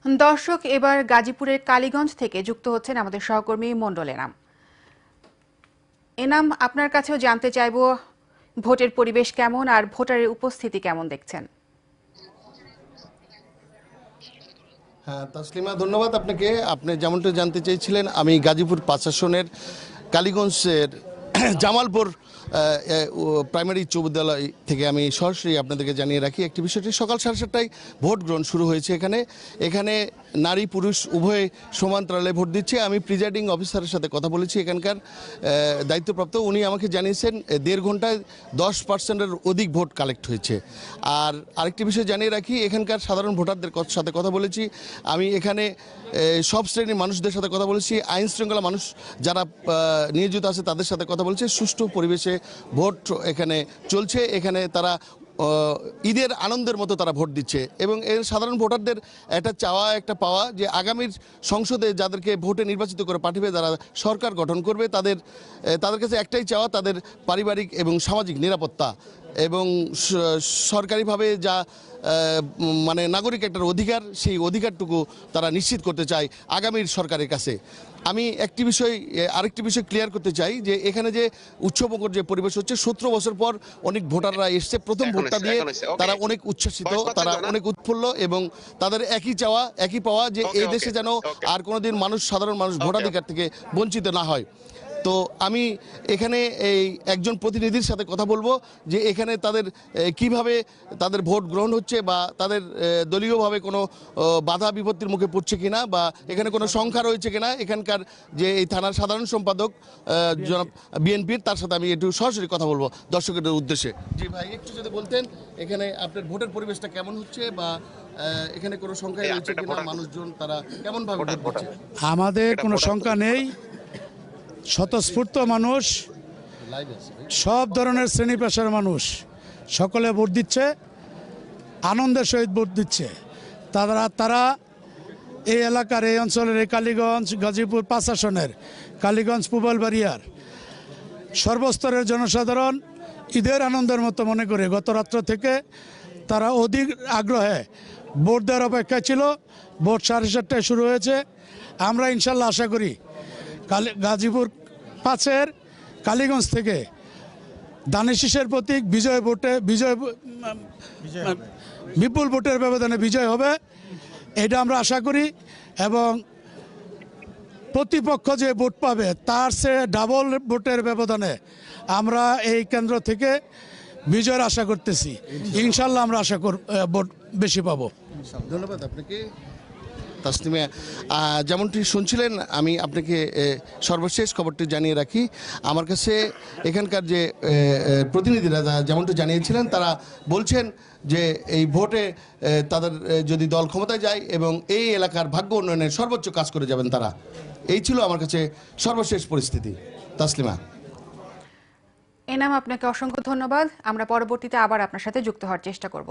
দর্শক, এবার গাজীপুরের কালীগঞ্জ থেকে যুক্ত হচ্ছেন আমাদের সহকর্মী মণ্ডল এনাম। এনাম, আপনার কাছেও জানতে চাইব ভোটের পরিবেশ কেমন আর ভোটারের উপস্থিতি কেমন দেখছেন? হ্যাঁ তাসলিমা, ধন্যবাদ আপনাকে। আপনি যেমনটা জানতে চেয়েছিলেন, আমি গাজীপুর ৫ আসনের কালীগঞ্জের জামালপুর প্রাইমারি উচ্চ বিদ্যালয় থেকে আমি সরাসরি আপনাদেরকে জানিয়ে রাখি একটি বিষয়টি। সকাল ৭:৩০টায় ভোট গ্রহণ শুরু হয়েছে। এখানে নারী পুরুষ উভয়ে সমান্তরালে ভোট দিচ্ছে। আমি প্রিজাইডিং অফিসারের সাথে কথা বলেছি, এখানকার দায়িত্বপ্রাপ্ত। উনি আমাকে জানিয়েছেন ১.৫ ঘন্টায় 10%-এর অধিক ভোট কালেক্ট হয়েছে। আর আরেকটি বিষয় জানিয়ে রাখি, এখানকার সাধারণ ভোটারদের সাথে কথা বলেছি। আমি এখানে সব শ্রেণীর মানুষদের সাথে কথা বলেছি। আইন শৃঙ্খলা মানুষ যারা নিয়োজিত আছে তাদের সাথে কথা বলেছি। সুষ্ঠু পরিবেশে ভোট এখানে চলছে। এখানে তারা ঈদের আনন্দের মতো তারা ভোট দিচ্ছে এবং এর সাধারণ ভোটারদের একটা পাওয়া যে আগামীর সংসদে যাদেরকে ভোটে নির্বাচিত করে পাঠাবে, যারা সরকার গঠন করবে, তাদের কাছে একটাই চাওয়া, তাদের পারিবারিক এবং সামাজিক নিরাপত্তা এবং সরকারিভাবে যা মানে নাগরিক একটা অধিকার, সেই অধিকারটুকু তারা নিশ্চিত করতে চায় আগামীর সরকারের কাছে। আমি আরেকটি বিষয় ক্লিয়ার করতে চাই যে এখানে যে উৎসবমুখর যে পরিবেশ হচ্ছে, ১৭ বছর পর অনেক ভোটাররা এসছে প্রথম ভোটটা দিয়ে। তারা অনেক উচ্ছ্বসিত, তারা অনেক উৎফুল্ল এবং তাদের একই চাওয়া একই পাওয়া যে এই দেশে যেন আর কোনোদিন সাধারণ মানুষ ভোটাধিকার থেকে বঞ্চিত না হয়। তো আমি এখানে একজন প্রতিনিধির সাথে কথা বলবো যে এখানে তাদের কিভাবে তাদের ভোট গ্রহণ হচ্ছে বা তাদের দলীয়ভাবে কোনো বাধা বিপত্তির মুখে পড়ছে কিনা বা এখানে কোনো সংখ্যা রয়েছে কিনা। এখানকার যে এই থানার সাধারণ সম্পাদক জনাব বিএনপির, তার সাথে আমি একটু সরাসরি কথা বলবো দর্শকদের উদ্দেশ্যে। জি ভাই, একটু যদি বলতেন এখানে আপনার ভোটের পরিবেশটা কেমন হচ্ছে বা এখানে কোনো সংখ্যা রয়েছে কিনা, মানুষজন তারা কেমনভাবে ভোট দিচ্ছে? আমাদের কোনো সংখ্যা নেই, স্বতঃস্ফূর্ত মানুষ, সব ধরনের শ্রেণী পেশার মানুষ সকলে ভোট দিচ্ছে, আনন্দের সহিত ভোট দিচ্ছে। তারা এই এলাকার, এই অঞ্চলের, এই কালীগঞ্জ গাজীপুর ৫ আসনের কালীগঞ্জ পুবালবাড়িয়ার সর্বস্তরের জনসাধারণ ঈদের আনন্দের মতো মনে করে গত রাত্র থেকে তারা অধিক আগ্রহে ভোট দেওয়ার অপেক্ষায় ছিল। ভোট 7:30টায় শুরু হয়েছে। আমরা ইনশাল্লাহ আশা করি গাজীপুর ৫-এর কালীগঞ্জ থেকে ধানের শীষের প্রতীক বিপুল ভোটের ব্যবধানে বিজয় হবে, এটা আমরা আশা করি। এবং প্রতিপক্ষ যে ভোট পাবে তার চেয়ে ডাবল ভোটের ব্যবধানে আমরা এই কেন্দ্র থেকে বিজয়ের আশা করতেছি। ইনশাল্লাহ আমরা ভোট বেশি পাবো। ধন্যবাদ আপনাকে তাসলিমা। যেমনটি শুনছিলেন, আমি আপনাকে সর্বশেষ খবরটি জানিয়ে রাখি। আমার কাছে এখানকার যে প্রতিনিধিরা যেমনটি জানিয়েছিলেন, তারা বলছেন যে এই ভোটে তাদের যদি দল ক্ষমতায় যায় এবং এই এলাকার ভাগ্য উন্নয়নের সর্বোচ্চ কাজ করে যাবেন তারা। এই ছিল আমার কাছে সর্বশেষ পরিস্থিতি। তাসলিমা। এনাম, আপনাকে অসংখ্য ধন্যবাদ। আমরা পরবর্তীতে আবার আপনার সাথে যুক্ত হওয়ার চেষ্টা করব।